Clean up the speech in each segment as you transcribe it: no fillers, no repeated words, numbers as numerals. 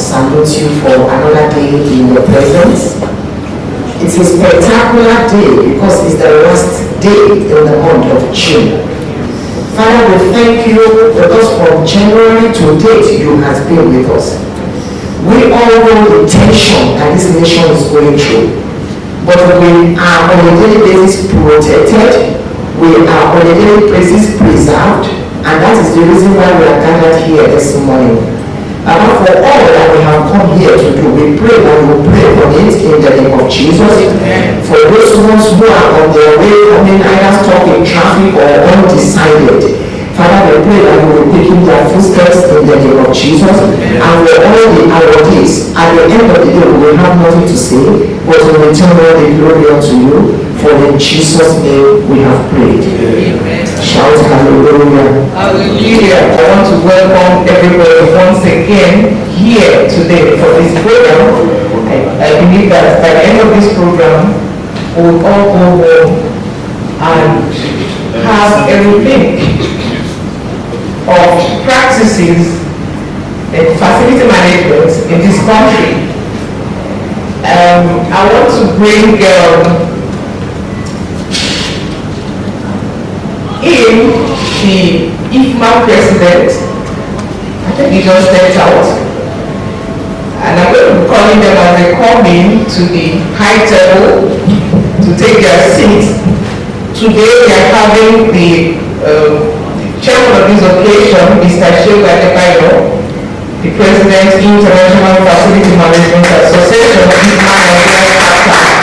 salute you for another day in your presence. It's a spectacular day because it's the last day in the month of June. Father, we thank you because from January to date you have been with us. We all know the tension that this nation is going through, but we are on a daily basis protected, we are on a daily basis preserved, and that is the reason why we are gathered here this morning. For all that we have come here to do, we pray that we will pray for it in the name of Jesus. For those ones who are on their way coming, either stuck in traffic or undecided, Father, we pray that we will pick in their footsteps in the name of Jesus. And for all the arrogance, at the end of the day, we will have nothing to say, but we will return all the glory unto you. For in Jesus' name we have prayed. Amen. Shout hallelujah. Hallelujah. I want to welcome everybody once again here today for this program. I believe that by the end of this program, we will all go home and have everything of practices in facility management in this country. I want to bring in the IFMA president. I think he just stepped out, and I'm going to be calling them as they come in to the high table to take their seats. Today we are having the chairman of this occasion, Mr. Shilga Debayo, the president, International Facility Management Association of IFMA Nigeria chapter.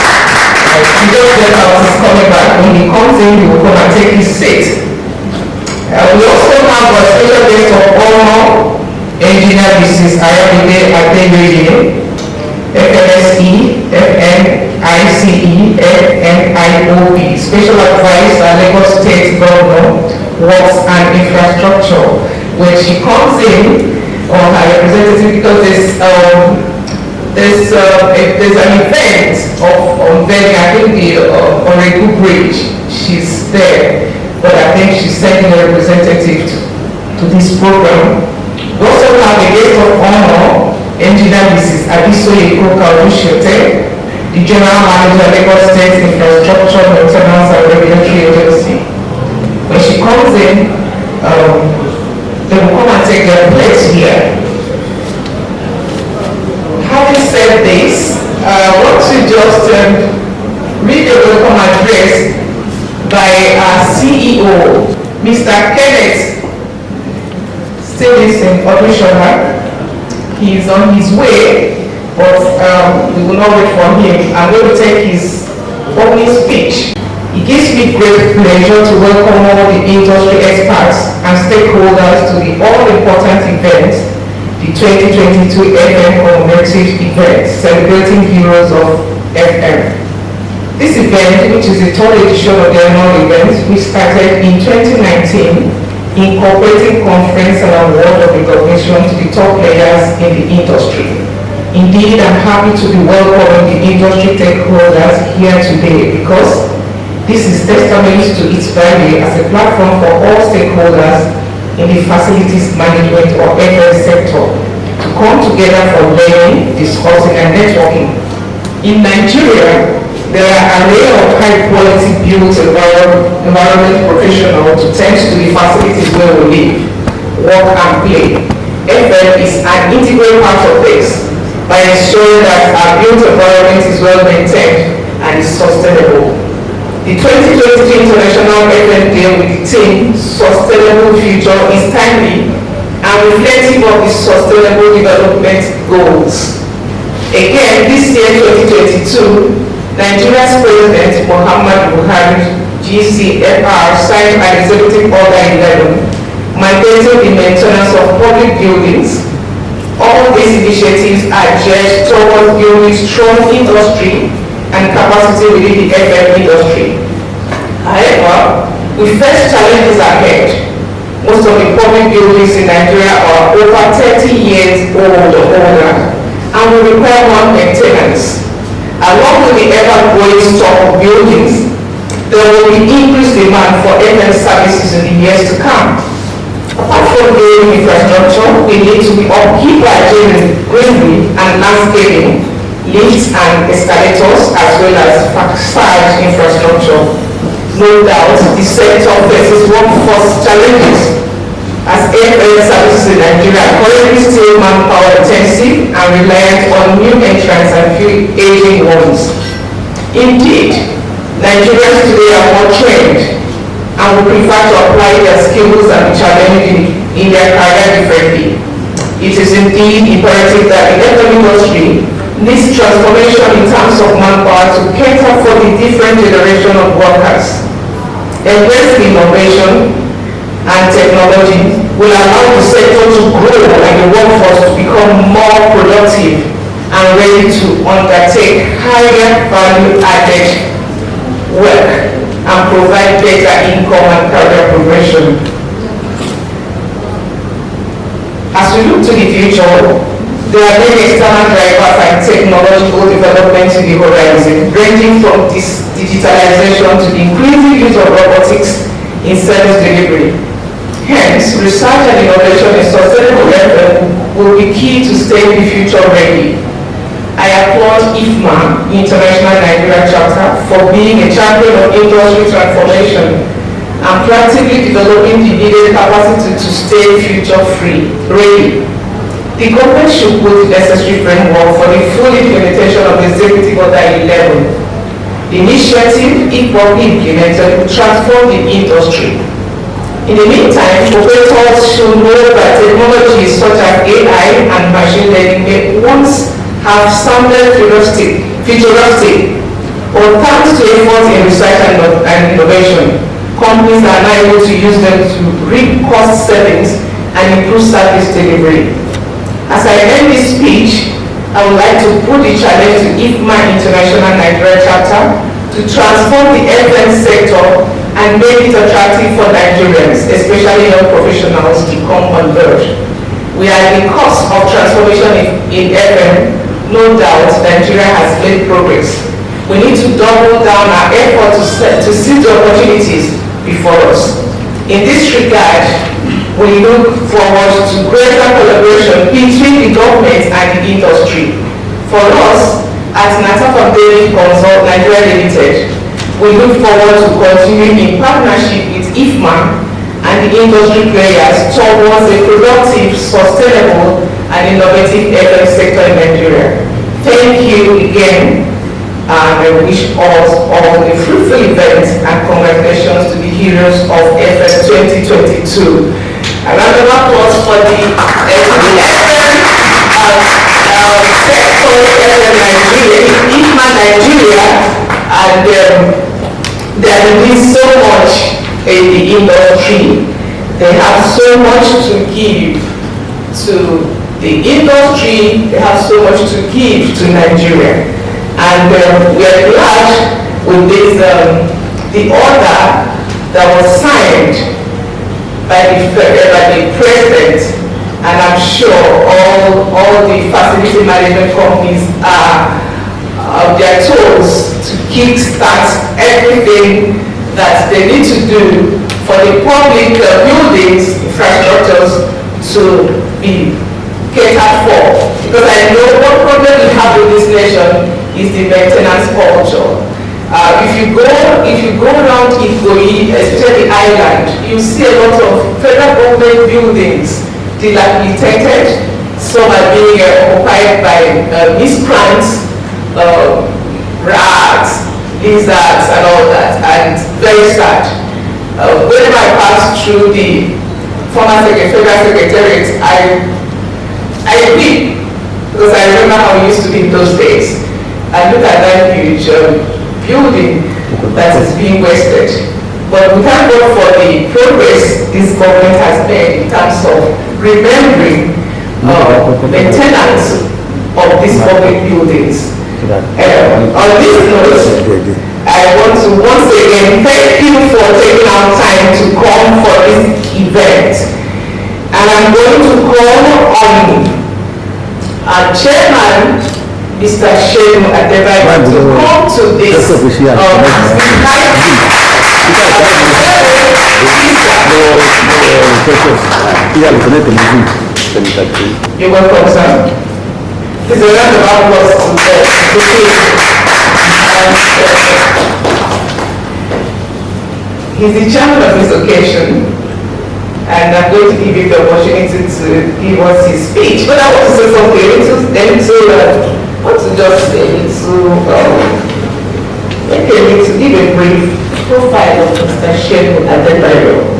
He just left out, he's coming back. When he comes in, he will come and take his seat. We also have a special guest of honor, Engineer Mrs. Ayabide Adeyeye, FNSE, FNICE, FNIOB, Special Advisor, Lagos State Governor, Works and Infrastructure. When she comes in, or her representative, because there's an event of unveiling, I think the Oregon Bridge, she's there, but I think she's sending a representative to this program. We also have a guest of honor, Engineer Mrs. Abisoye Koka-Olushote, the General Manager, Lagos State Infrastructure, Maintenance and Regulatory Agency. When she comes in, they will come and take their place here. Having said this, I want to just read a welcome address by our CEO, Mr. Kenneth Stevenson Odushona. He is on his way, but we will not wait for him. I'm going to take his opening speech. It gives me great pleasure to welcome all the industry experts and stakeholders to the all-important event, the 2022 FM Commemorative event, celebrating heroes of FM. This event, which is the third edition of the annual event, which started in 2019, incorporating conference and award of recognition to the top players in the industry. Indeed, I'm happy to be welcoming the industry stakeholders here today because this is testament to its value as a platform for all stakeholders in the facilities management or FM sector to come together for learning, discussing, and networking. In Nigeria, there are an array of high-quality built environment professionals to tend to the facilities where we live, work, and play. FM is an integral part of this by ensuring that our built environment is well maintained and is sustainable. The 2022 International FM Day with the theme Sustainable Future is timely and reflective of the Sustainable Development Goals. Again, this year 2022, Nigeria's President Muhammad Buhari, GCFR, signed an Executive Order 11, mandating the maintenance of public buildings. All these initiatives are geared towards building strong industry and capacity within the FM industry. However, we face challenges ahead. Most of the public buildings in Nigeria are over 30 years old or older and will require more maintenance. Along with the ever-growing stock of buildings, there will be increased demand for FM services in the years to come. Apart from building infrastructure, we need to upkeep our greenery and landscaping, lifts and escalators, as well as facade infrastructure. No doubt, the sector faces workforce challenges, as airfare services in Nigeria are currently still manpower intensive and reliant on new entrants and few aging ones. Indeed, Nigerians today are more trained and would prefer to apply their skills and be challenged in their career differently. It is indeed imperative that the FM industry needs transformation in terms of manpower to cater for the different generation of workers. Embracing innovation and technology will allow the sector to grow and the workforce to become more productive and ready to undertake higher value-added work and provide better income and career progression. As we look to the future, there are many external drivers and technological developments in the horizon, ranging from digitalization to the increasing use of robotics in service delivery. Hence, research and innovation in sustainable FM will be key to staying future ready. I applaud IFMA, International Nigeria Chapter, for being a champion of industry transformation and proactively developing the needed capacity to stay future ready. The government should put the necessary framework for the full implementation of Executive Order 11. The initiative, if properly implemented, will transform the industry. In the meantime, operators should know that technologies such as AI and machine learning may once have sounded futuristic, but thanks to efforts in research and innovation, companies are now able to use them to reap cost savings and improve service delivery. As I end this speech, I would like to put the challenge to IFMA International Nigeria Chapter to transform the FM sector and make it attractive for Nigerians, especially young professionals, to come on board. We are at the cusp of transformation in FM. No doubt, Nigeria has made progress. We need to double down our effort to seize the opportunities before us. In this regard, we look forward to greater collaboration between the government and the industry. For us, at Natafamdavid Consulting Nigeria Limited, we look forward to continuing in partnership with IFMA and the industry players towards a productive, sustainable, and innovative FM sector in Nigeria. Thank you again, and I wish us all a fruitful event and congratulations to the heroes of FM 2022. A round of applause for the FM IFMA Nigeria, and they are doing so much in the industry. They have so much to give to the industry, they have so much to give to Nigeria. And we are glad with this, the order that was signed by the president, and I'm sure all the facility management companies are of their toes to kickstart everything that they need to do for the public buildings, infrastructures to be catered for. Because I know what problem we have in this nation is the maintenance culture. If you go around Ikoyi, especially the island, you see a lot of federal government buildings dilapidated. Some are being occupied by miscreants, rats, lizards, and all that, and very sad. Whenever I pass through the former federal secretariat, I weep, because I remember how it used to be in those days. I look at that huge building that is being wasted. But we thank God for the progress this government has made in terms of remembering maintenance of these public buildings. On this note, I want to once again thank you for taking our time to come for this event. And I'm going to call on our chairman, Mr. Shemu Adebayo, to come to this You're welcome, sir. It's a round of applause to he's the chairman of this occasion, and I'm going to give him the opportunity to give us his speech. But I want to say something, to give a brief profile of Mr. Shehu Adebayo.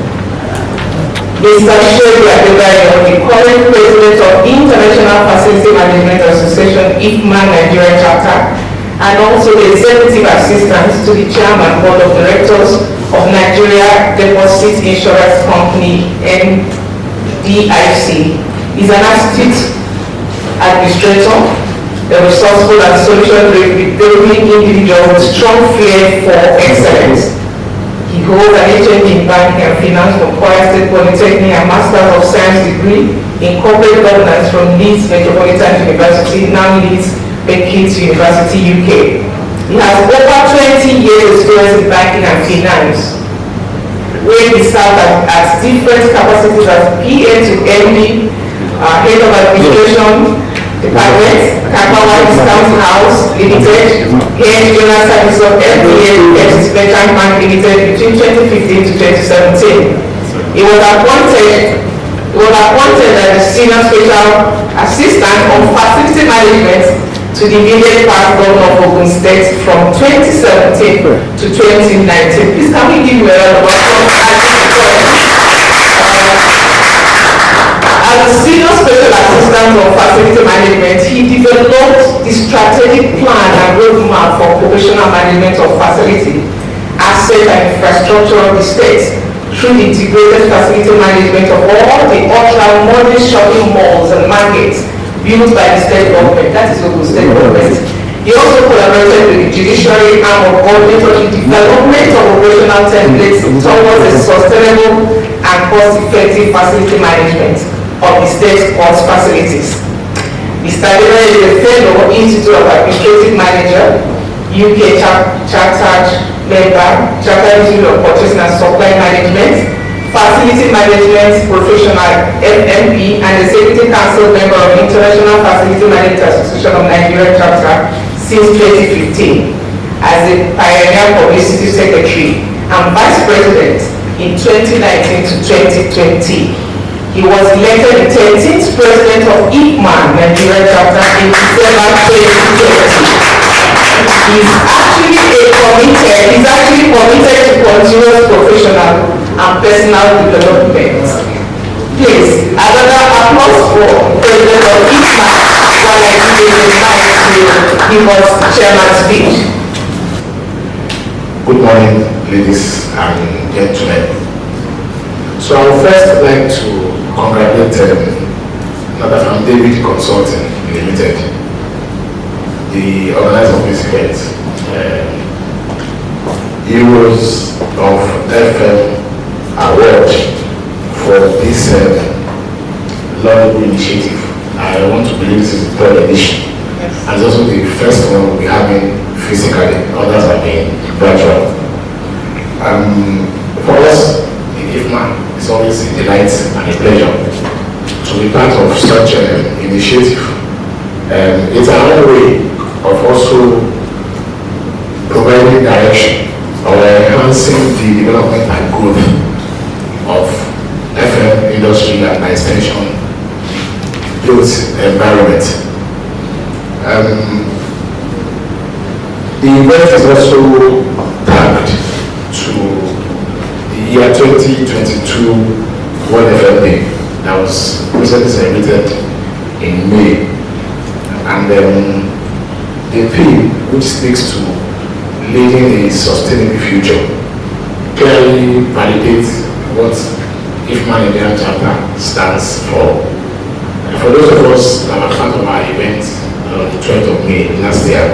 Mr. Shehu Adebayo, the current president of International Facility Management Association, IFMA Nigeria Chapter, and also the executive assistant to the chairman board of directors of Nigeria Deposit Insurance Company, NDIC, is an astute administrator, a resourceful and solution-driven individual with strong flair for excellence. He holds an HND in banking and finance from Kwara State Polytechnic and Masters of Science degree in corporate governance from Leeds Metropolitan University, now Leeds Beckett University, UK. He has over 20 years experience in banking and finance, where he served at different capacities as PA to MD, Head of Administration Department, Kapawa Discount House Limited, Head General Service of FDA Investment Bank Limited between 2015 to 2017. He was appointed as the Senior Special Assistant on Facility Management to the immediate past governor of Ogun State from 2017 to 2019. Please can we give you a round of applause? As a Senior Special Assistant on Facility Management, he developed the strategic plan and roadmap for professional management of facility, asset and infrastructure of the state through the integrated facility management of all the ultra-modern shopping malls and markets built by the state government, that is Ogun State government. He also collaborated with the judiciary arm of government on the development of operational templates towards a sustainable and cost-effective facility management of the state court facilities. Mr. Adebayo is a fellow Institute of Administrative Manager, UK Chartered Member, Chartered Institute of Purchasing and Supply Management, Facility Management Professional FMP, and Executive Council Member of International Facility Management Association of Nigeria Chapter since 2015, as the Pioneer Publicity Secretary and Vice President in 2019 to 2020. He was elected the 13th President of IFMA Nigeria Chapter in December 2020. He's actually committed to continuous professional and personal development. Please, another applause for President of IFMA while I give him the mic to give us the chairman's speech. Good morning, ladies and gentlemen. So I would first like to congratulate Natafamdavid Consulting Limited, the organizer of this event. Heroes of FM Award for this laudable initiative. I want to believe this is the third edition, and it's also the first one we'll be having physically. Others have been virtual. For us in IFMA, it's always a delight and a pleasure to be part of such an initiative. It's another way of also providing direction or enhancing the development and growth of FM industry and by extension built environment. The event is also tagged to the year 2022 World FM Day that was recently celebrated in May, and the theme, which speaks to leading a sustainable future, clearly validates what IFMA Nigeria Chapter stands for. And for those of us that were part of our event on the 12th of May last year,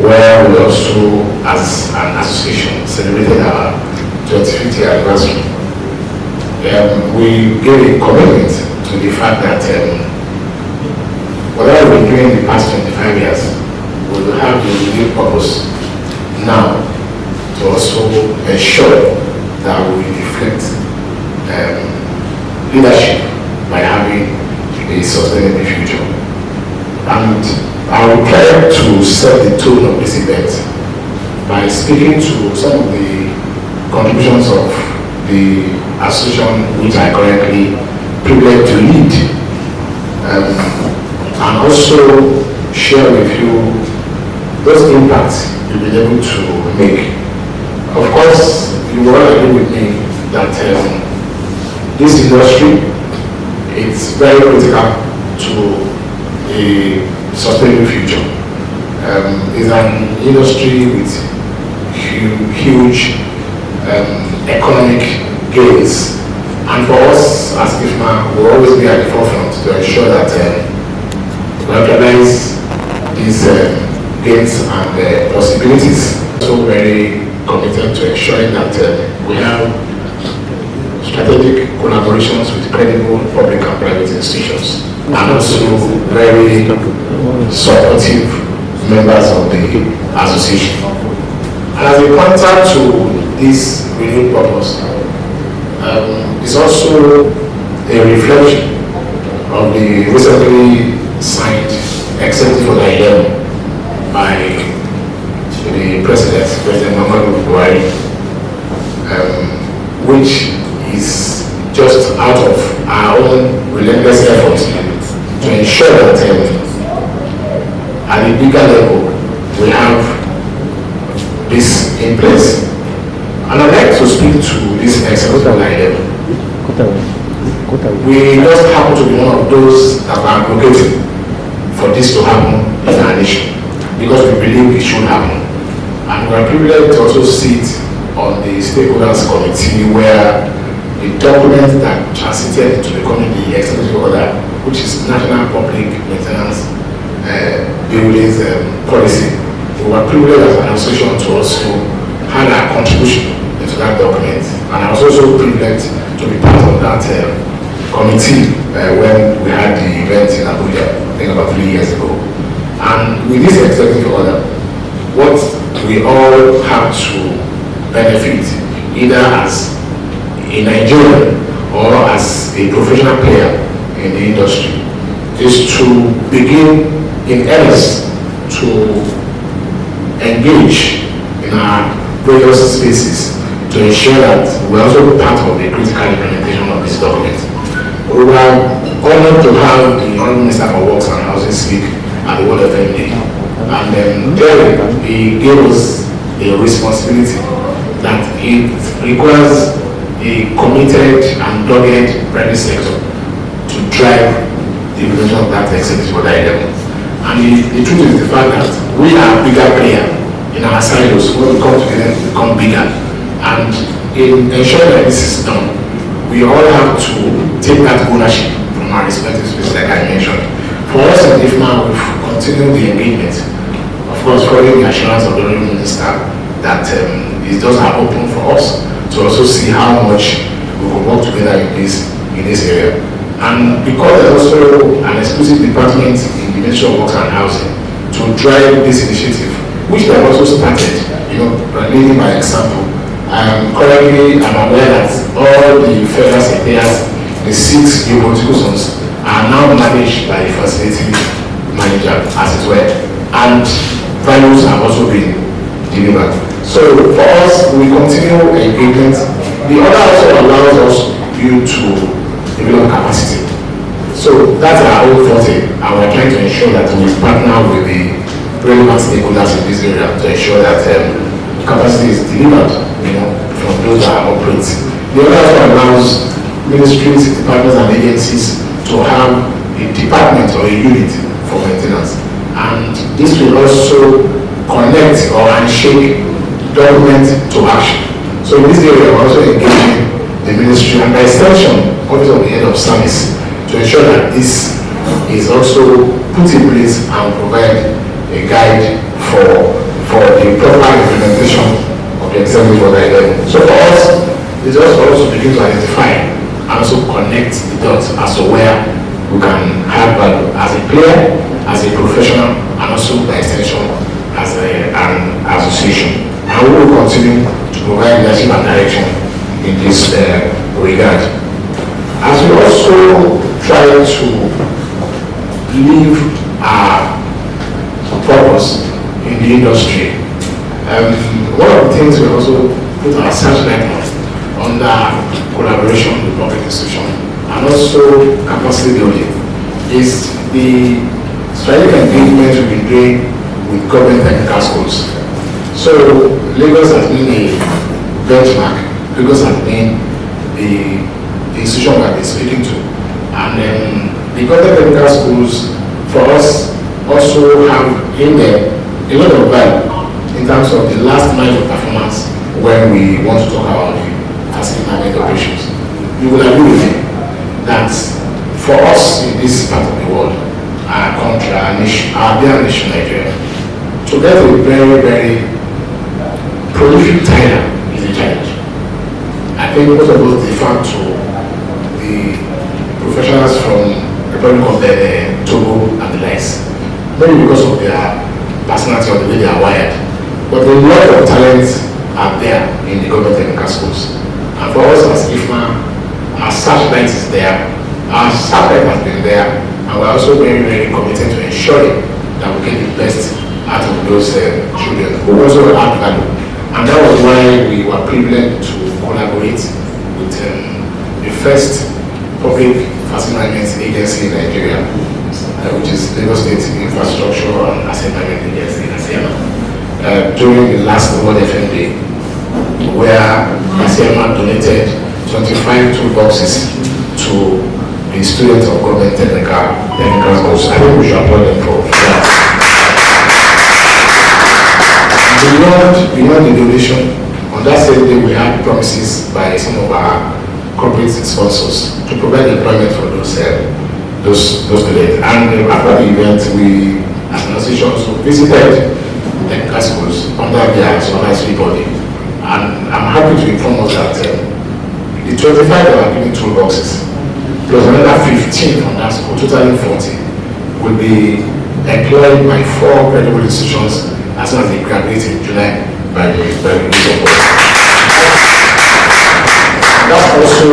where we also, as an association, celebrated our 25th anniversary, we gave a commitment to the fact that whatever we've been doing in the past 25 years, we will have the renewed purpose now to also ensure that we reflect leadership a sustainable future. And I will try to set the tone of this event by speaking to some of the contributions of the association which I currently privileged to lead, and also share with you those impacts you've been able to make. Of course, you will all agree with me that this industry is very critical to a sustainable future. It's an industry with huge economic gains, and for us as IFMA, we'll always be at the forefront to ensure that we recognize these gains and possibilities. So very committed to ensuring that we have strategic collaborations with credible public and private institutions, and also very supportive members of the association. And as a counter to this renewed purpose, it's also a reflection of the recently signed Executive Order 11 by the President Muhammadu Buhari, which is just out of our own relentless efforts to ensure that at a bigger level we have this in place. And I'd like to speak to this Executive Order 11. We just happen to be one of those that are advocating for this to happen in our nation, because we believe it should happen. And we are privileged to also sit on the stakeholders committee, where the document that transited into becoming the Executive Order, which is National Public Maintenance Buildings Policy, we were privileged as an association to also have our contribution into that document. And I was also privileged to be part of that committee when we had the event in Abuja, I think about 3 years ago. And with this Executive Order, what we all have to benefit, either as a Nigerian or as a professional player in the industry, is to begin in earnest to engage in our various spaces to ensure that we're also part of the critical implementation of this document. We were honored to have the Honorable Minister for Works and Housing speak at the World FM Day. And there he gave us a responsibility that it requires a committed and dogged private sector to drive the implementation of that Executive Order 11. And the truth is the fact that we are a bigger player in our silos. When we come together, we become bigger. And in ensuring that this is done, we all have to take that ownership from our respective spaces, like I mentioned. For us at IFMA, we've continued the engagement. Of course, following the assurance of the Honorable Minister that it does are open for us to also see how much we will work together in this area. And because there's also an exclusive department in the Ministry of Works and Housing to drive this initiative, which they have also started, leading by example. Currently, I'm aware that all the federal secretaries, the 6 new political zones, are now managed by the facility manager, as it were, and values have also been delivered. So for us, we continue engagement. The order also allows us to develop capacity. So that's our own forte, and we're trying to ensure that we partner with the relevant stakeholders in this area to ensure that capacity is delivered, from those that operate. The other also allows ministries, departments, and agencies to have a department or a unit for maintenance. And this will also connect or handshake document to action. So in this area, we're also engaging the ministry and by extension, Office of the Head of Service, to ensure that this is also put in place and provide a guide for the proper implementation of the Executive Order 11. So for us, it's also begin to identify and also connect the dots as to where we can have value as a player, as a professional, and also by extension as an association. And we will continue to provide leadership and direction in this regard. As we also try to live our purpose in the industry. One of the things we also put our searchlight on under collaboration with public institutions and also capacity building is the strategic engagement we've been doing with government technical schools. So Lagos has been a benchmark. Lagos has been the institution that we're speaking to. And the government technical schools for us also have in there a lot of value in terms of the last mile of performance when we want to talk about the facility management operations. You will agree with me that for us in this part of the world, our country, our nation, our dear nation, Nigeria, to get a very, very prolific tire is a challenge. I think most of us defer to the professionals from Republic of Togo and the likes, maybe because of their personality or the way they are wired. But a lot of talents are there in the government technical schools. And for us as IFMA, our searchlight is there, our searchlight has been there, and we're also very, very committed to ensuring that we get the best out of those children who also add value. And that was why we were privileged to collaborate with the first public facility management agency in Nigeria, which is Lagos State Infrastructure and Asset Management Agency, during the last World FM Day, where ASEMA donated 25 toolboxes to the students of government technical schools. I think we should applaud them for that. Beyond the donation, on that same day we had promises by some of our corporate sponsors to provide employment for those students. And after the event, we as an association also visited technical schools under their supervisory body. And I'm happy to inform us that the 25 that are given toolboxes, plus another 15 from that school, totally 40, will be employed by 4 credible institutions as soon as they graduate in July by the grace of God. That's also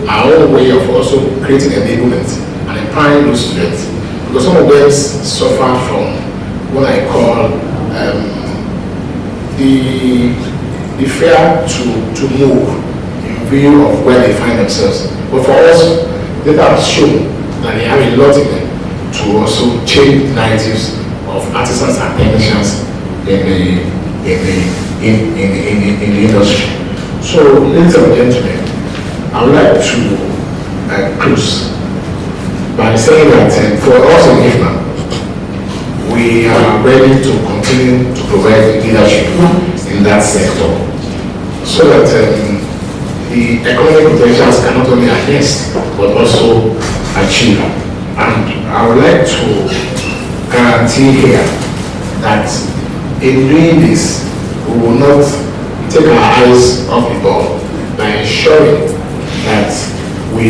our own way of also creating enablement and empowering those students, because some of them suffer from what I call the fear to move in view of where they find themselves. But for us, data has shown that they have a lot in them to also change narratives of artisans and technicians in the industry. So, ladies and gentlemen, I would like to close by saying that for us in IFMA, we are ready to continue to provide leadership in that sector so that the economic potentials can not only harness but also achieve. And I would like to guarantee here that in doing this, we will not take our eyes off the ball by ensuring that we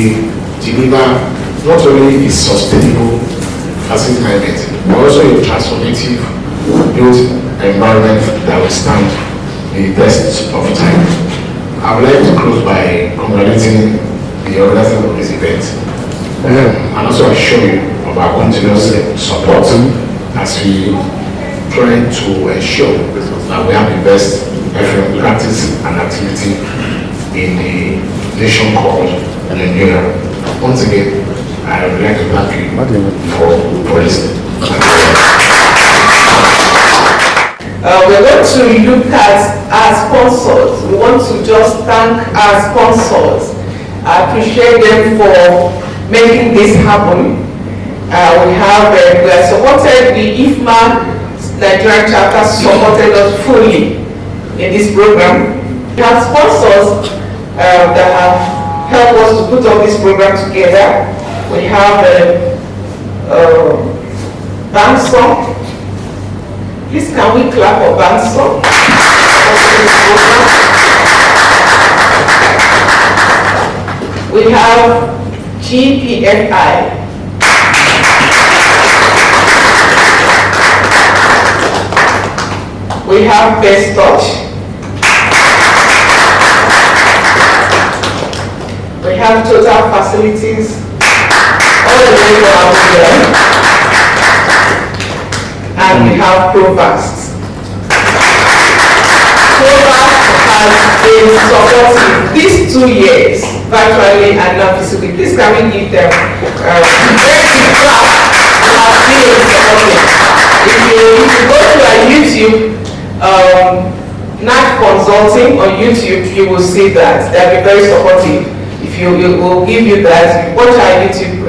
deliver not only a sustainable facility management, but also a transformative built environment that will stand the test of time. I would like to close by congratulating the organizers of this event and also assure you of our continuous support as we try to ensure that we have the best FM practice and activity in the nation called Nigeria. Once again, I would like to thank you for listening. We're going to look at our sponsors. We want to just thank our sponsors. I appreciate them for making this happen. We are supported, the IFMA Nigerian chapter supported us fully in this program. We have sponsors that have helped us to put all this program together. We have Bansom. Please, can we clap for Bansom? We have GPFI. We have Best Touch. We have Total Facilities all the way from Abuja. and we have Provost. Provost has been supportive these 2 years, virtually and not physically. Please can we give them very big clap. If you go to our YouTube, Natafamdavid Consulting on YouTube, you will see that they'll be very supportive. If you will give you that, watch our YouTube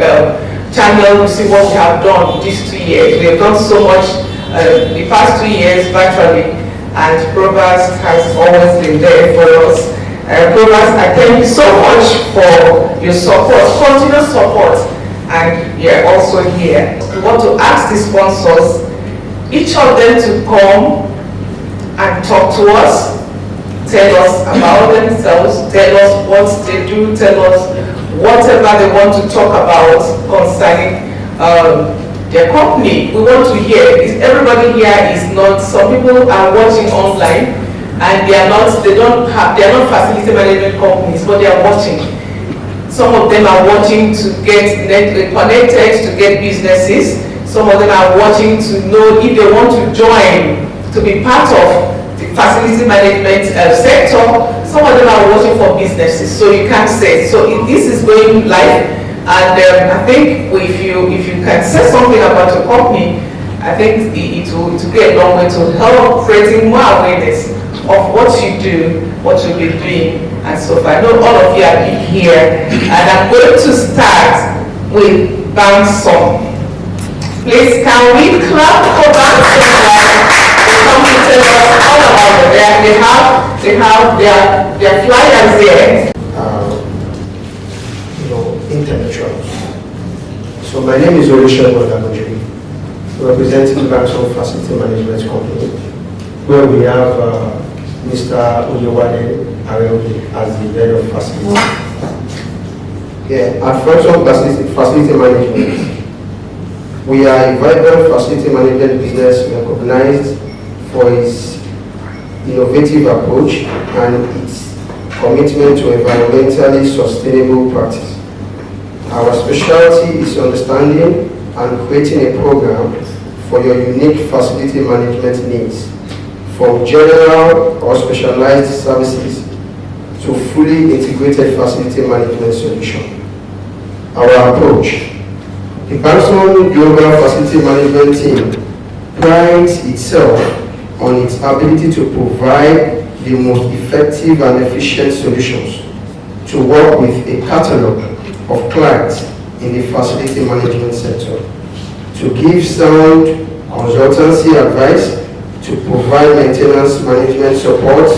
channel, you see what we have done these 2 years. We have done so much the past 2 years virtually, and Provost has always been there for us. Provost, I thank you so much for your support, continuous support, and you're also here. We want to ask the sponsors, each of them to come and talk to us, tell us about themselves, tell us what they do, tell us whatever they want to talk about concerning their company. We want to hear. Everybody here is not, some people are watching online and they are not facility management companies, but they are watching. Some of them are watching to get connected, to get businesses. Some of them are watching to know if they want to join, to be part of the facility management sector. Some of them are watching for businesses, so you can't say. So this is going live, and I think if you can say something about your company, I think it will go a long way to help creating more awareness of what you do, what you'll be doing, and so far. I know all of you are here, and I'm going to start with Bamson. Please, can we clap for Bamson? They tell us all about it. They have their flyers there. Intellectuals. So my name is Olusegun Olagunjobi, representing Bamson Facility Management Company, where we have Mr. Oyewale Areoye as the head of facility. Yeah, at Bamson Facility Management, we are a vibrant facility management business recognized for its innovative approach and its commitment to environmentally sustainable practice. Our specialty is understanding and creating a program for your unique facility management needs, from general or specialized services to fully integrated facility management solution. Our approach: the Bamson Global Facility Management Team prides itself on its ability to provide the most effective and efficient solutions, to work with a catalog of clients in the facility management sector, to give sound consultancy advice, to provide maintenance management support,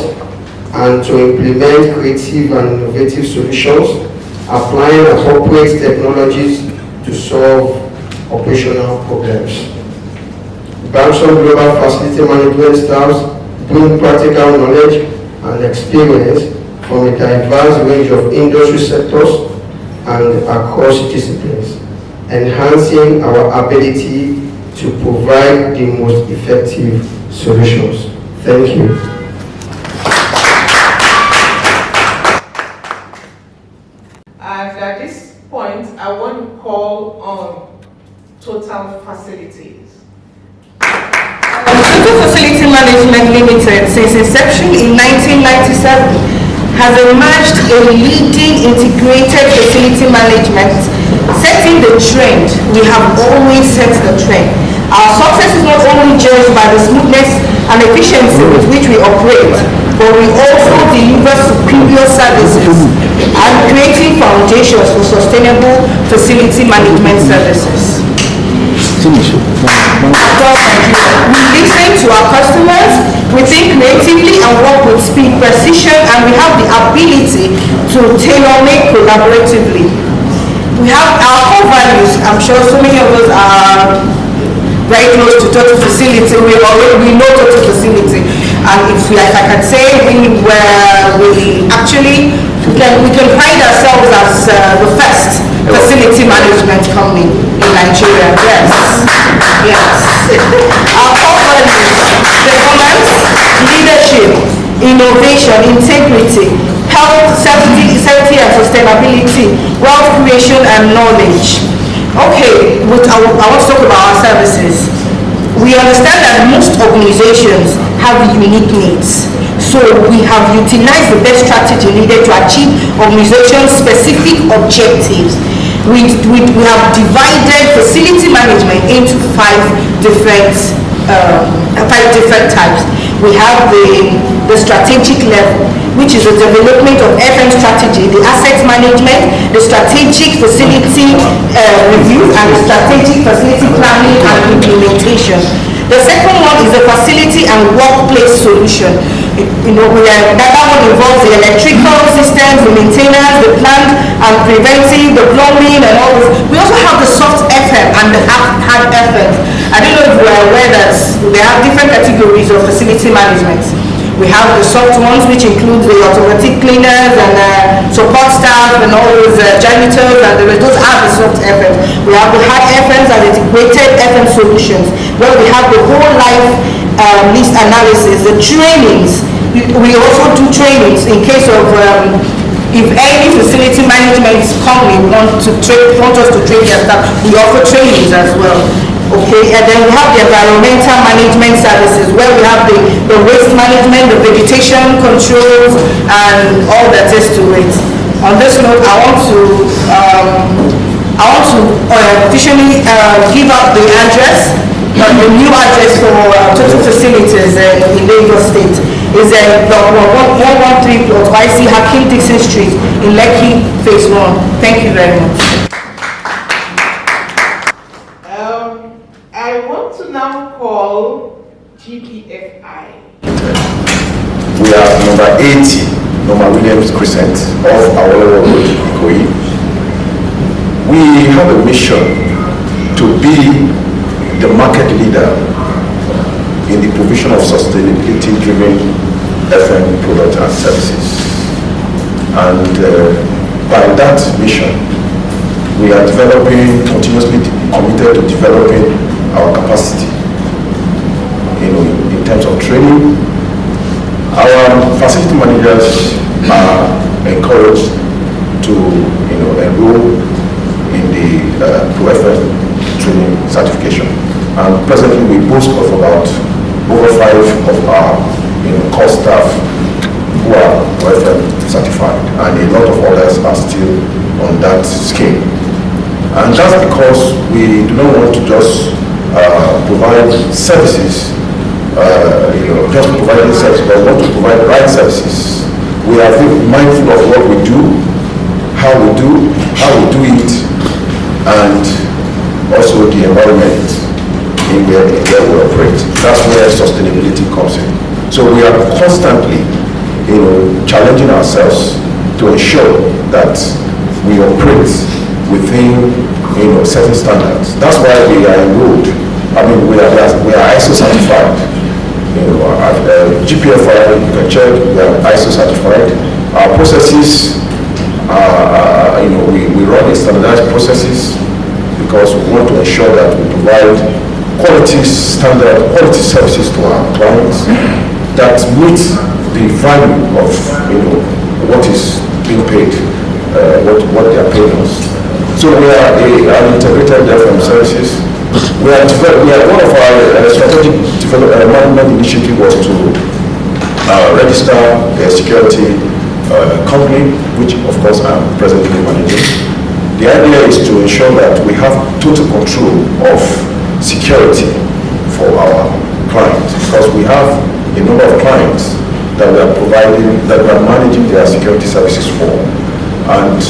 and to implement creative and innovative solutions, applying appropriate technologies to solve operational problems. Bamson Global Facility Management staffs bring practical knowledge and experience from a diverse range of industry sectors and across disciplines, enhancing our ability to provide the most effective solutions. Thank you. And at this point, I want to call on Total Facilities. Total Facility Management Limited, since inception in 1997, has emerged a leading integrated facility management, setting the trend. We have always set the trend. Our success is not only judged by the smoothness and efficiency with which we operate, but we also deliver superior services and creating foundations for sustainable facility management services. We listen to our customers, we think creatively and work with speed, precision, and we have the ability to tailor-make collaboratively. We have our core values. I'm sure so many of us are very close to Total Facility. We know Total Facility, and if like I can say, we can pride ourselves as the first facility management company in Nigeria. Yes. Our core values: performance, leadership, innovation, integrity, health, safety and sustainability, wealth creation and knowledge. Okay, I want to talk about our services. We understand that most organizations have unique needs. So we have utilized the best strategy needed to achieve organization-specific objectives. We have divided facility management into five different types. We have the strategic level, which is the development of FM strategy, the asset management, the strategic facility review, and the strategic facility planning and implementation. The second one is the facility and workplace solution. That one involves the electrical systems, the maintenance, the plant and preventive, the plumbing and all this. We also have the soft FM and the hard FM. I don't know if you are aware that they have different categories of facility management. We have the soft ones, which include the automatic cleaners and support staff and all those janitors, and those are the soft FMs. We have the hard FMs and integrated FM solutions, where we have the whole life list analysis, the trainings. We also do trainings in case of if any facility management company want us to train their staff, we offer trainings as well. Okay, and then we have the environmental management services, where we have the waste management, the vegetation controls, and all that is to it. On this note, I want to officially give out the address, the new address for total facilities in Lagos State. Is block 113 plot YC Hakim Dixon Street in Lekki, phase 1. Thank you very much. I want to now call GPFI. We are number 80, Norma Williams Crescent off Awolowo Road, Ikoyi. We have a mission to be the market leader in the provision of sustainability-driven FM products and services. And by that mission, we are continuously committed to developing our capacity, in terms of training. Our facility managers are encouraged to, enroll in the Pro FM training certification. And presently, we boast of about over 5 of our core staff who are Pro FM certified, and a lot of others are still on that scheme. And that's because we do not want to just provide services, just providing services, but we want to provide the right services. We are very mindful of what we do, how we do it, and also the environment in where we operate. That's where sustainability comes in. So we are constantly, challenging ourselves to ensure that we operate within, certain standards. That's why we are enrolled. We are ISO certified. At GPFI, you can check, we are ISO certified. Our processes we run in standardized processes because we want to ensure that we provide quality services to our clients that meet the value of what is being paid, what they are paying us. So we are an integrated FM services. We are one of our strategic management initiative was to register a security company, which of course I'm presently managing. The idea is to ensure that we have total control of security for our clients, because we have a number of clients that we are managing their security services for, and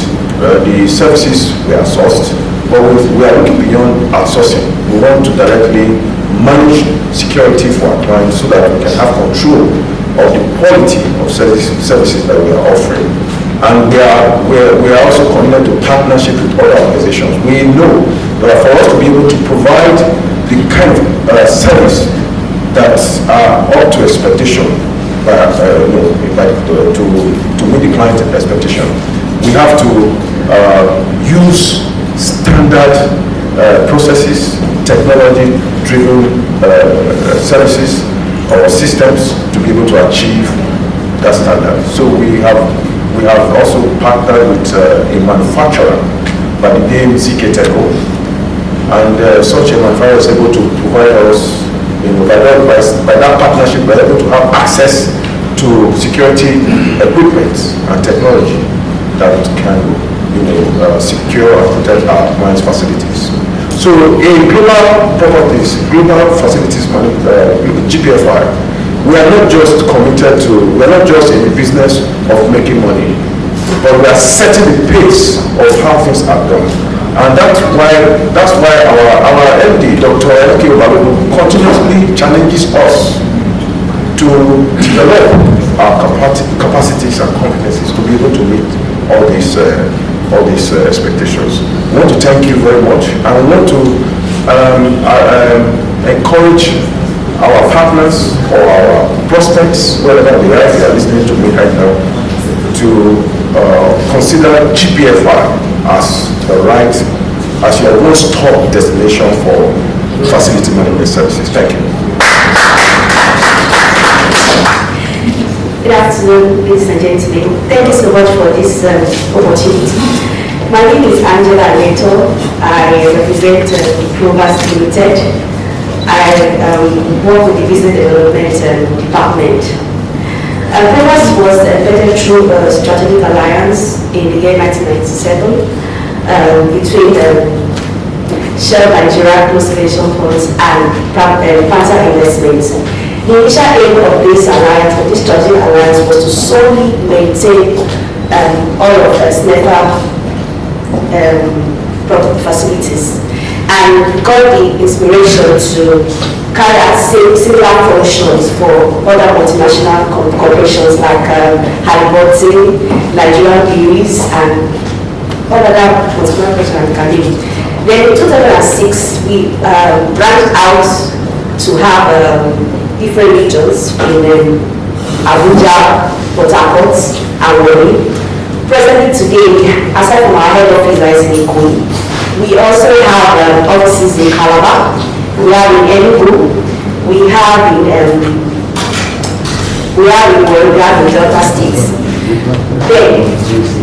the services we are sourced, but we are looking beyond outsourcing. We want to directly manage security for our clients so that we can have control of the quality of services that we are offering. And we are also committed to partnership with other organizations. We know that for us to be able to provide the kind of service that are up to expectation to meet the client expectation, we have to use standard processes, technology-driven services or systems to be able to achieve that standard. So we have also partnered with a manufacturer by the name ZK Teco, and such a manufacturer is able to provide us by that partnership, we're able to have access to security equipment and technology that can, secure and protect our mines facilities. So in global properties, global facilities, GPFI, we are not just in the business of making money, but we are setting the pace of how things are done. And that's why our MD, Dr. Elke Obalogo, continuously challenges us to develop our capacities and competencies to be able to meet all these expectations. I want to thank you very much, and I want to encourage our partners or our prospects, wherever they are listening to me right now, to consider GPFI as your one-stop destination for facility management services. Thank you. Good afternoon, ladies and gentlemen. Thank you so much for this opportunity. My name is Angela Neto. I represent Provas Limited. I work with the Business Development Department. Provas was embedded through a strategic alliance in the year 1997 between Shell Nigeria Constellation Funds and Panther Investments. The initial aim of this alliance, of this strategic alliance, was to solely maintain all of SNEFA facilities, and got the inspiration to carry out similar functions for other multinational corporations like Halliburton, Nigerian Breweries, and other multinational corporations. Then in 2006, we branched out to have different regions in Abuja, Port Harcourt, and Warri. Presently today, aside from our head office that is in Ikun, we also have offices in Calabar, we have in Enugu, we have in Warri, we have in Delta States. Then,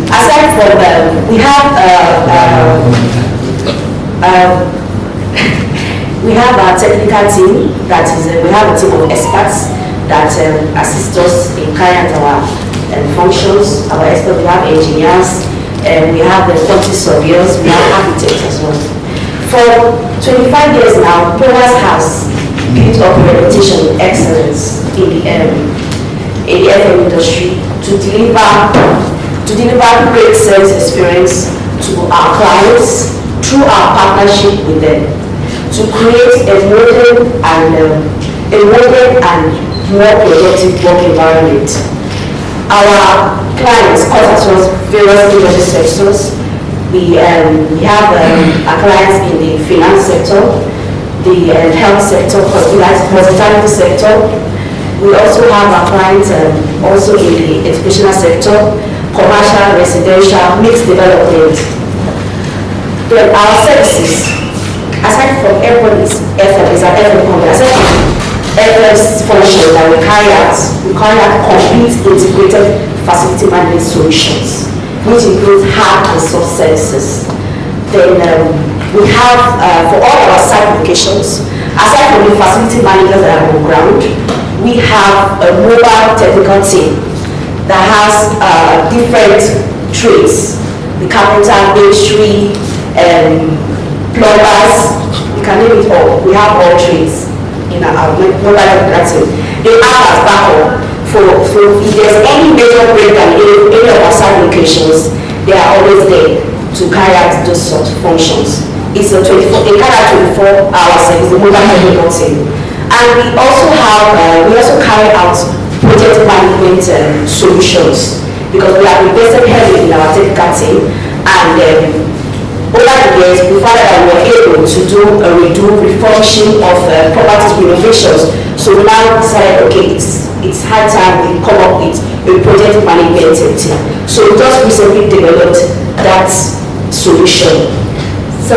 aside from we have our technical team, that is, we have a team of experts that assist us in carrying out our functions. Our experts, we have engineers, and we have the quantity surveyors, we have architects as well. For 25 years now, Provas has built up a reputation of excellence in the FM industry to deliver great service experience to our clients through our partnership with them, to create a modern and more productive work environment. Our clients cut across various industry sectors. We have our clients in the finance sector, the health sector, hospitality sector. We also have our clients also in the educational sector, commercial, residential, mixed development. Then our services, aside from everybody's effort, is our effort company, aside from FF's function that we carry out complete integrated facility management solutions, which includes hard and soft services. Then we have, for all our site locations, aside from the facility managers that are on ground, we have a mobile technical team that has different trades. The carpenter, masonry, plumbers, you can name it all. We have all trades in our mobile technical team. They act as backup for if there's any major breakdown in any of our site locations, they are always there to carry out those sort of functions. It's a 24 hours service, the mobile technical team. And we also carry out project management solutions, because we have invested heavily in our technical team, and over the years we found that we were able to do a refurbishing of properties renovations. So we now decided, okay, it's high time we come up with a project management team. So we just recently developed that solution. So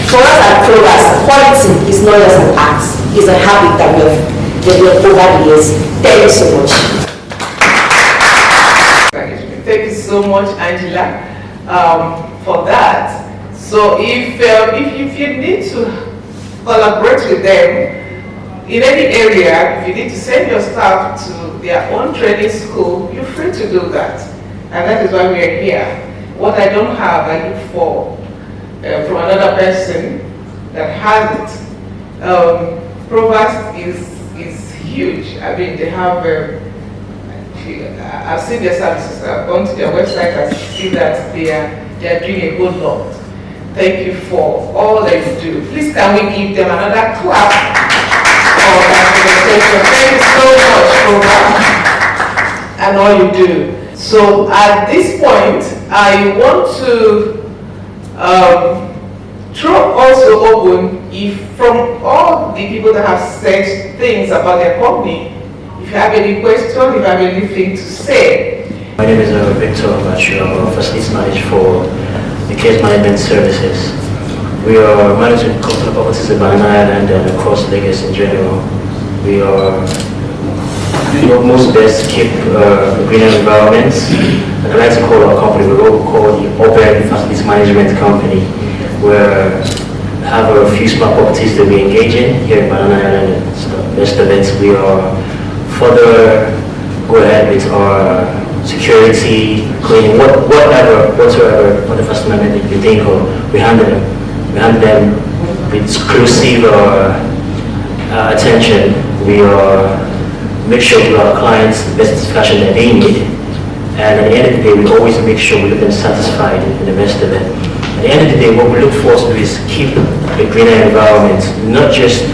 for us at Provas, quality is not just an act, it's a habit that we have developed over the years. Thank you so much. Thank you so much, Angela, for that. So if you need to collaborate with them, in any area, if you need to send your staff to their own training school, you're free to do that. And that is why we are here. What I don't have, I look for from another person that has it. Provost is huge. I mean, they have, I've seen their services. I've gone to their website, I see that they are doing a good lot. Thank you for all that you do. Please can we give them another clap for that presentation. Thank you so much, Provost, and all you do. So at this point, I want to throw also open, if from all the people that have said things about their company, if you have any question, if you have anything to say. My name is Victor Machu. I'm a facilities manager for the case management services. We are managing cultural properties in Banana Island and across Lagos in general. We are most best to keep greener environments. And I like to call our company, we call the Open Facilities Management Company. We have a few smart properties that we engage in here in Banana Island and rest of it. We are further go ahead with our security, cleaning, whatsoever for the first amendment that you think of, we handle them. We handle them with exclusive attention. We make sure we give our clients the best satisfaction that they need. And at the end of the day, we always make sure we let them satisfied in the rest of it. At the end of the day, what we look for to do is keep a greener environment, not just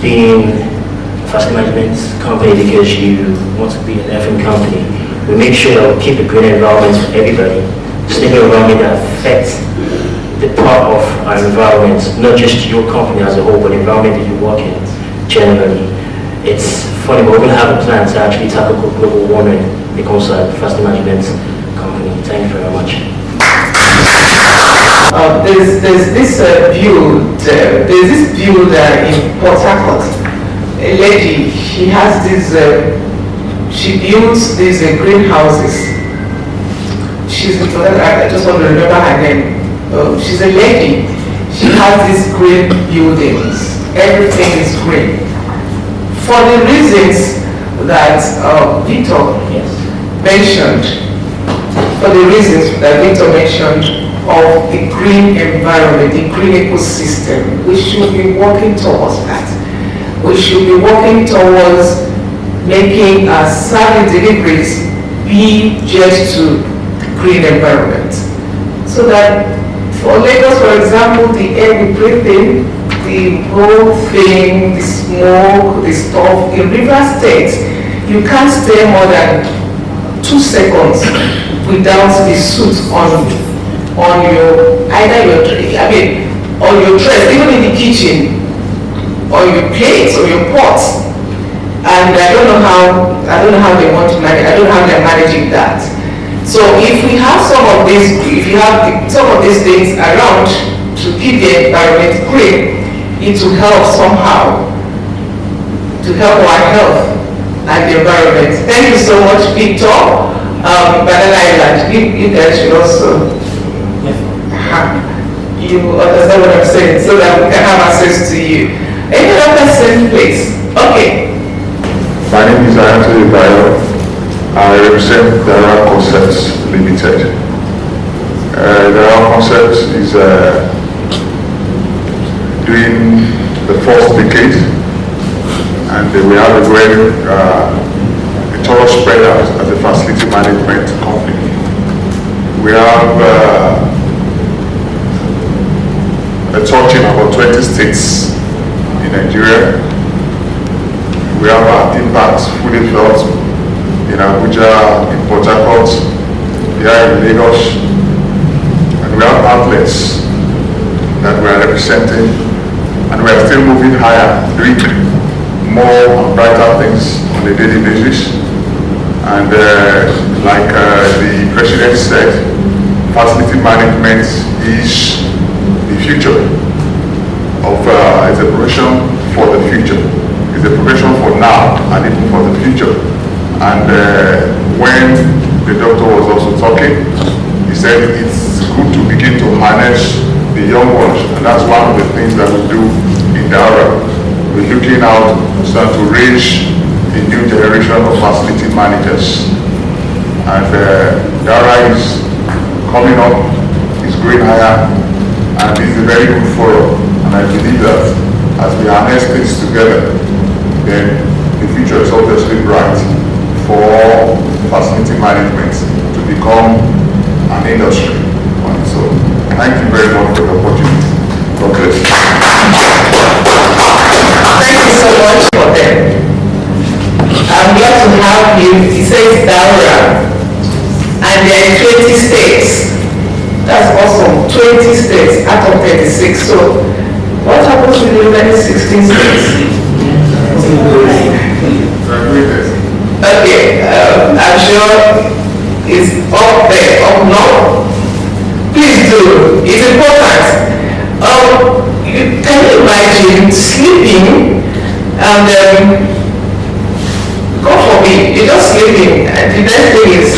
being a facility management company because you want to be an FM company. We make sure that we keep a greener environment for everybody. Just an environment that affects the part of our environment, not just your company as a whole, but the environment that you work in generally. It's funny, but we're going to have a plan to actually tackle global warming because of the facility management company. Thank you very much. There's this builder in Port Harcourt, a lady. She has this. She builds these greenhouses. I just want to remember her name. She's a lady. She has these green buildings. Everything is green. For the reasons that Victor mentioned, of the green environment, the green ecosystem, we should be working towards that. We should be working towards making our service deliveries be just to green environment. So that for Lagos, for example, the air we breathe in, the whole thing, the smoke, the stuff, in River State, you can't stay more than 2 seconds without the soot on your, either your tray, on your trays, even in the kitchen, or your plates or your pots. And I don't know how they want to manage. I don't know how they're managing that. So if we have some of these, some of these things around to keep the environment green, it will help somehow to help our health and the environment. Thank you so much, Victor. Banana Island, you guys should also you understand what I'm saying, so that we can have access to you. Any other person, please? Okay. My name is Anthony Bayo. I represent Dara Concepts Limited. Dara Concepts is doing the 4th decade, and we have a great thorough spread out as a facility management company. We have a touch in about 20 states in Nigeria. We have our impacts fully felt in Abuja, in Port Harcourt, here in Lagos, and we have outlets that we are representing, and we are still moving higher, doing more and brighter things on a daily basis. And like the President said, facility management is the future of it's a profession for the future. It's a profession for now and even for the future. And when the doctor was also talking, he said it's good to begin to harness the young ones, and that's one of the things that we do in Dara. we're looking out to reach a new generation of facility managers. And DARA is coming up, is going higher, and it's a very good forum. And I believe that as we harness things together, then the future is obviously bright for facility management to become an industry on its own. Thank you very much for the opportunity. God bless you. Thank you so much for them. I'm glad to have you. He says DARA, and there are 20 states. That's awesome. 20 states out of 36. So, what happens with the remaining 16 states? Okay, I'm sure it's up there, up north. Please do. It's important. Can you imagine sleeping and God forbid, you're just sleeping and the next thing is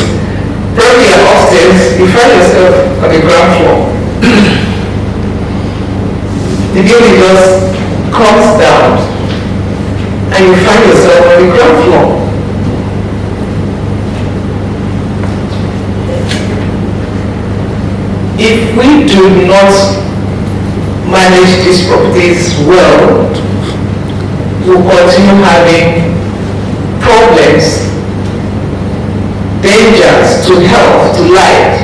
probably you're upstairs, you find yourself on the ground floor. The building just comes down and you find yourself on the ground floor. If we do not manage these properties well, we'll continue having problems, dangers to health, to life.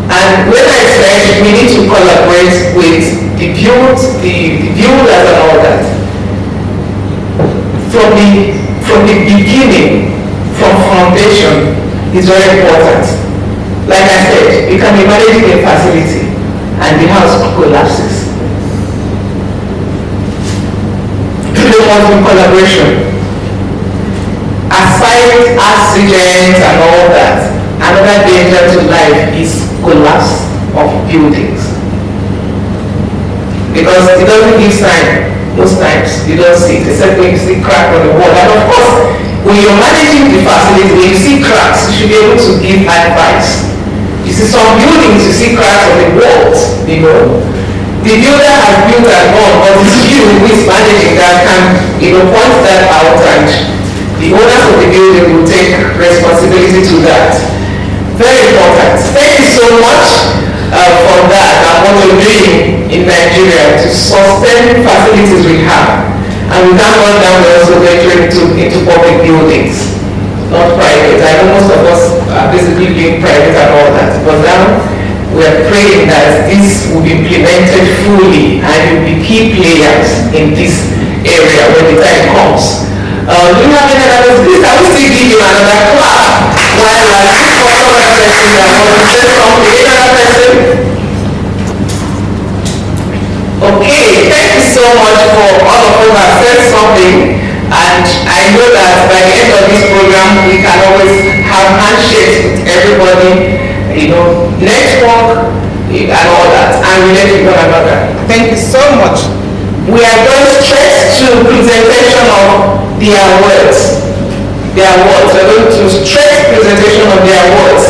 And when I said we need to collaborate with the builders and all that, from the beginning, from foundation, is very important. Like I said, you can be managing a facility and the house collapses. There must be collaboration. Aside accidents and all that, another danger to life is collapse of buildings. Because it doesn't give sign. Most times you don't see it, except when you see crack on the wall. And of course, when you're managing the facility, when you see cracks, you should be able to give advice. You see some buildings, you see cracks on the walls, you know. The builder has built and all, but it's you who is managing that can, point that out, and the owners of the building will take responsibility to that. Very important. Thank you so much for that and what you're doing in Nigeria to sustain facilities we have. And we can't run down, we're also venturing into public buildings, not private. I know most of us are basically being private and all that, but now we are praying that this will be implemented fully and will be key players in this area when the time comes. Do you have any other things? I will still give you another clap while I speak for another person that wants to say something. Another person? Okay, thank you so much for all of you who have said something, and I know that by the end of this program we can always have handshakes with everybody, network and all that, and relate to one another. Thank you so much. We are going straight to presentation of the awards. We're going to straight presentation of the awards,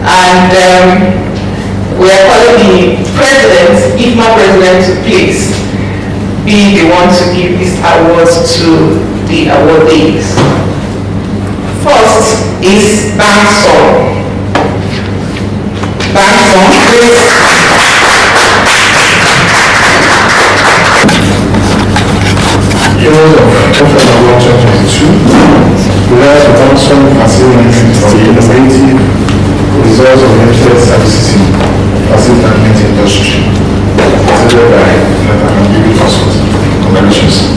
and we are calling the president, IFMA president, to please be the one to give these awards to the awardees. First is Banson. Banson, please. Heroes of Profit Award 2022, Winners of Banson Facility for the innovative results of limited services in facility management industry. Presented by Natafamdavid Consulting. Congratulations.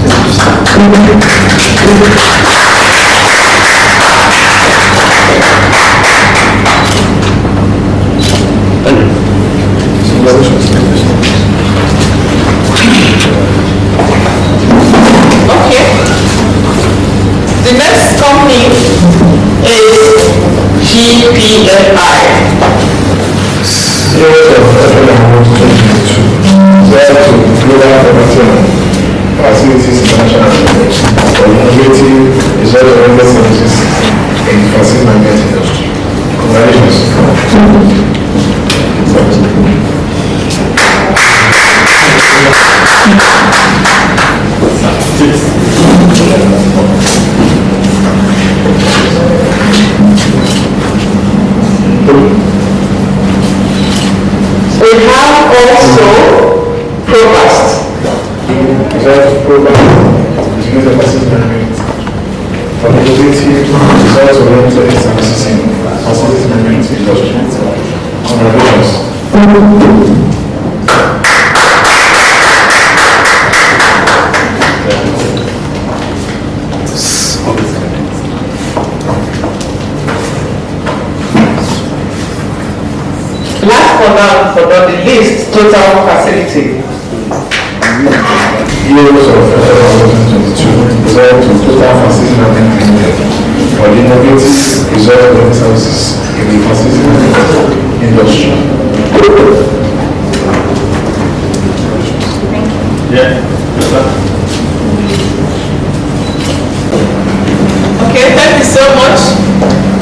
Okay. The next company is GPFI. Heroes of Profit Award 2022, Winners to Global Property Facilities International Limited for innovative results of limited services in facility management industry. Congratulations. We have also provost. Innovative for innovative results oriented services in facility management industry. Congratulations. Last but not the least, total facility. Years of 2022 result to total facility management for the innovative result oriented services in the facility management industry. Yeah. Okay, thank you so much.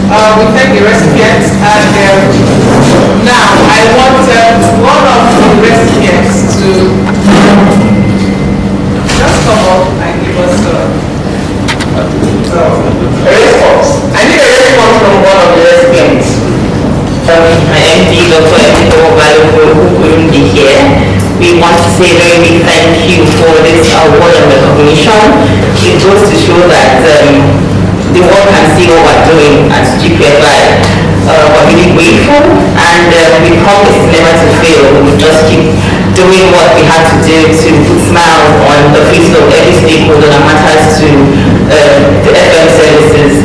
We thank the recipients, and now I want one of the recipients to just come up and give us a response. I need a response from one of the recipients. My MD, Dr. Emiko Valuable, who couldn't be here. We want to say a very big thank you for this award and recognition. It goes to show that the world can see what we're doing at GPFI. We're really grateful, and we promise never to fail. We just keep doing what we have to do to put smiles on the face of every stakeholder that matters to the FM services.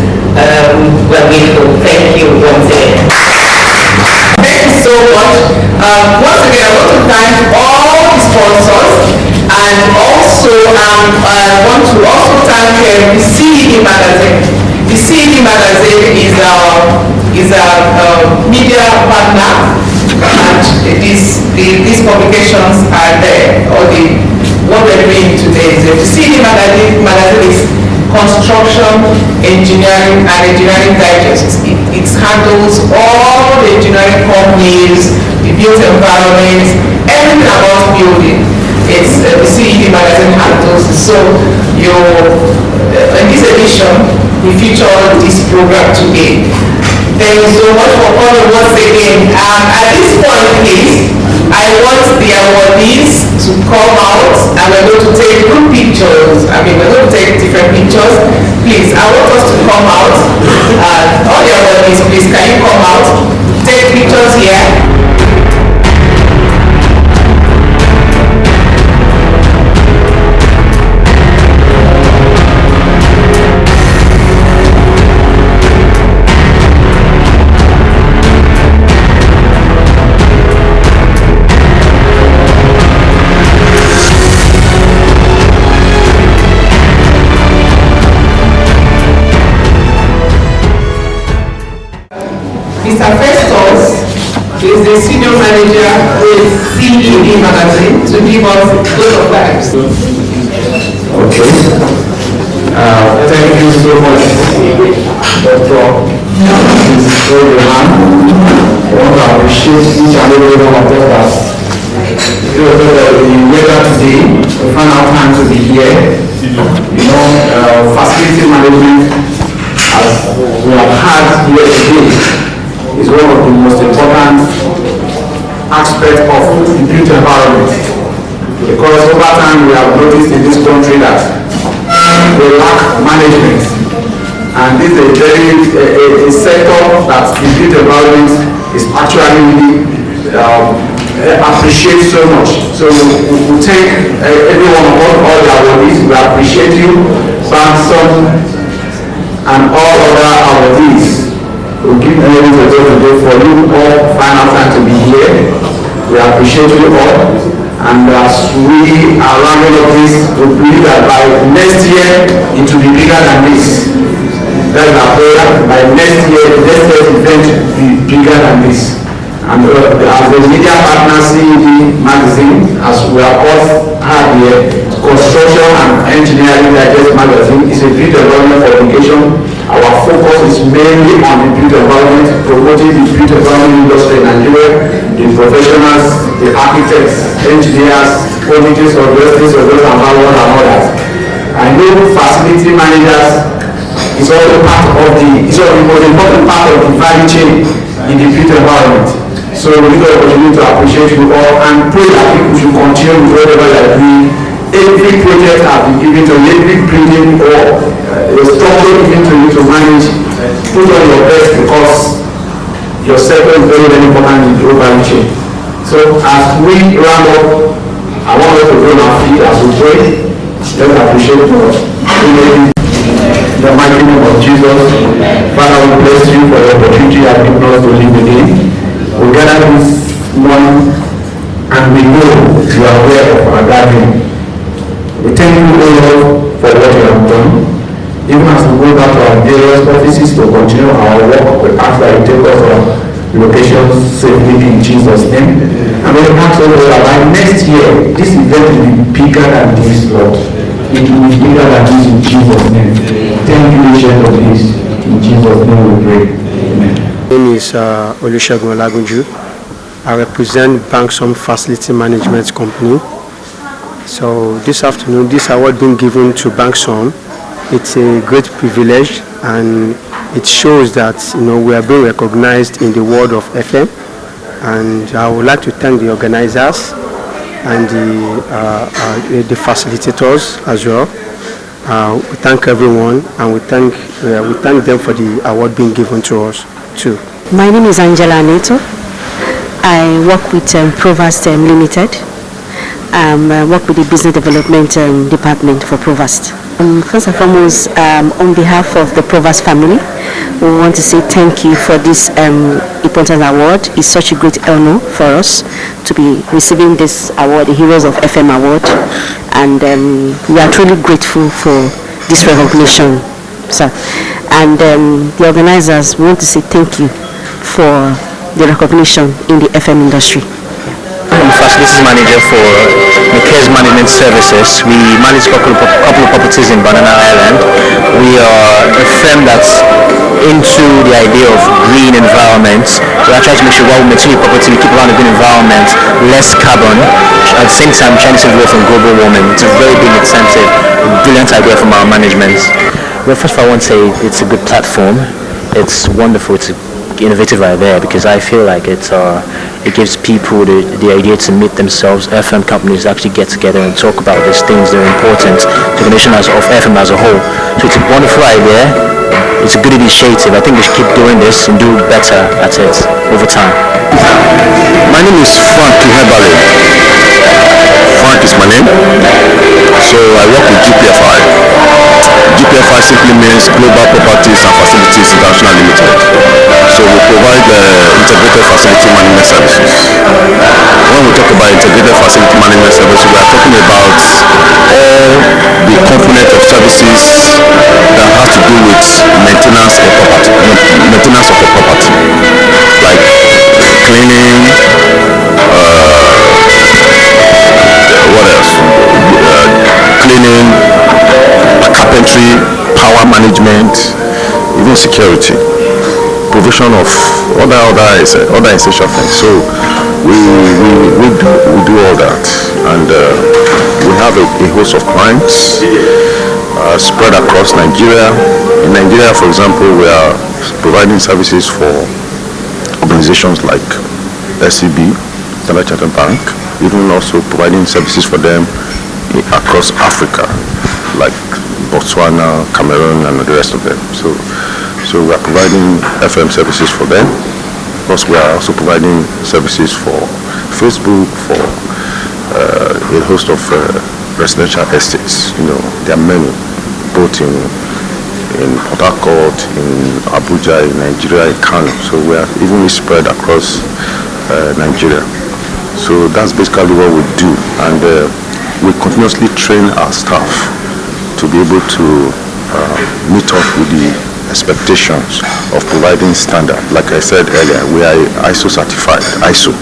We're grateful. Thank you once again. Thank you so much. Once again, I want to thank all the sponsors, and also I want to also thank the CED magazine. The CED magazine is our media partner, and these publications are there. What we're doing today is the CED magazine is construction, engineering, and engineering digest. It handles all the engineering companies, the built environment, everything about building. It's the CED magazine handles. So in this edition, we feature this program today. Thank you so much for coming once again. At this point, please, I want the awardees to come out, and we're going to take group pictures. We're going to take different pictures. Please, I want us to come out. All the awardees, please, can you come out? Take pictures here. Mr. Festus is the senior manager with CED magazine to give us those of lives. Okay. Thank you so much, Dr. Johan. I want to appreciate each and every one of us. The weather today, we found our time to be here. Facility management, as we have had here today, is one of the most important aspects of the built environment. Because over time we have noticed in this country that we lack management, and this is a sector that the built environment is actually really appreciate so much. So we thank every one of us, all the awardees. We appreciate you, Samson, and all other awardees. We give glory to God today for you all final time to be here. We appreciate you all, and as we are rounding up this, we believe that by next year it will be bigger than this. That's our prayer. By next year, the next year's event will be bigger than this. And as the media partner CED magazine, as we are all had here, construction and engineering digest magazine is a built environment publication. Our focus is mainly on the built environment, promoting the built environment industry in Nigeria, the professionals, the architects, engineers, auditors, universities, and others. I know facility managers is also part of the most important part of the value chain in the built environment. So we need to opportunity to appreciate you all and pray that people should continue with whatever they are doing. Every project has been given to you, every building or a structure given to you to manage. Put on your best because your sector is very, very important in the global chain. So as we round up, I want us to go on our feet as we pray. Let's appreciate God. In the mighty name of Jesus, Father, we bless you for the opportunity you have given us to live again. We gather this morning and we know you are aware of our gathering. We thank you, O Lord, for what you have done. Even as we go back to our various offices to continue our work, we ask that you take us to our locations safely in Jesus' name. And we ask, O Lord, that by next year, this event will be bigger than this, Lord. It will be bigger than this in Jesus' name. Thank you, Ancient of this. In Jesus' name we pray. Amen. My name is Olusegun Olagunju. I represent Banksom Facility Management Company. So this afternoon, this award being given to Banksom, it's a great privilege and it shows that we are being recognized in the world of FM. And I would like to thank the organizers and the facilitators as well. We thank everyone and we thank them for the award being given to us too. My name is Angela Neto. I work with Provost Limited. I work with the Business Development Department for Provost. First and foremost, on behalf of the Provost family, we want to say thank you for this important award. It's such a great honor for us to be receiving this award, the Heroes of FM Award, and we are truly grateful for this recognition, sir. And the organizers want to say thank you for the recognition in the FM industry. I'm the facilities manager for Natafamdavid Management Services. We manage a couple of properties in Banana Island. We are a firm that's into the idea of green environment. We are trying to make sure while we maintain property, we keep around a green environment, less carbon. At the same time, trying to save away from global warming. It's a very big incentive, brilliant idea from our management. Well, first of all, I want to say it's a good platform. It's wonderful. It's innovative right there because I feel like it gives people the idea to meet themselves. FM companies actually get together and talk about these things that are important to the nation of FM as a whole. So it's a wonderful idea. It's a good initiative. I think we should keep doing this and do better at it over time. My name is Frank Ihebale. Frank is my name. So I work with GPFI. GPFI simply means Global Properties and Facilities International Limited. So we provide integrated facility management services. When we talk about integrated facility management services, we are talking about all the component of services that have to do with maintenance of the property, like cleaning, what else? Cleaning, carpentry, power management, even security, provision of other essential things. So we do all that, and we have a host of clients spread across Nigeria. In Nigeria, for example, we are providing services for organizations like SCB, Standard Chartered Bank, even also providing services for them across Africa, like Botswana, Cameroon, and the rest of them. So we are providing FM services for them. Plus, we are also providing services for Facebook, for a host of residential estates. There are many, both in Port Harcourt, in Abuja, in Nigeria, in Kano. So we are evenly spread across Nigeria. So that's basically what we do, and we continuously train our staff to be able to meet up with the expectations of providing standard. Like I said earlier, we are ISO certified. ISO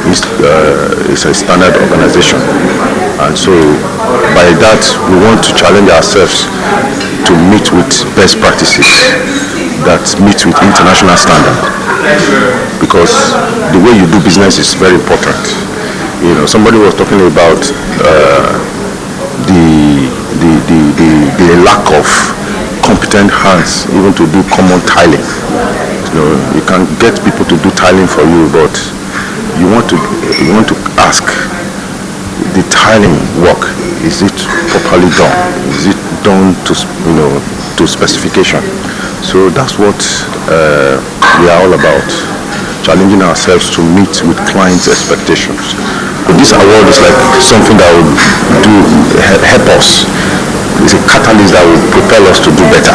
is a standard organization, and so by that we want to challenge ourselves to meet with best practices that meet with international standard, because the way you do business is very important. Somebody was talking about the lack of competent hands even to do common tiling. You can get people to do tiling for you, but you want to ask, the tiling work, is it properly done? Is it done to specification? So that's what we are all about, challenging ourselves to meet with clients' expectations. This award is like something that will help us. It's a catalyst that will propel us to do better.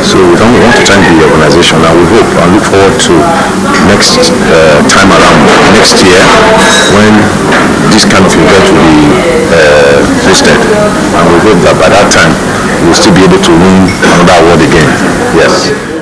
So we want to thank the organization, and we hope and look forward to next time around, next year, when this kind of event will be hosted. And we hope that by that time we'll still be able to win another award again. Yes.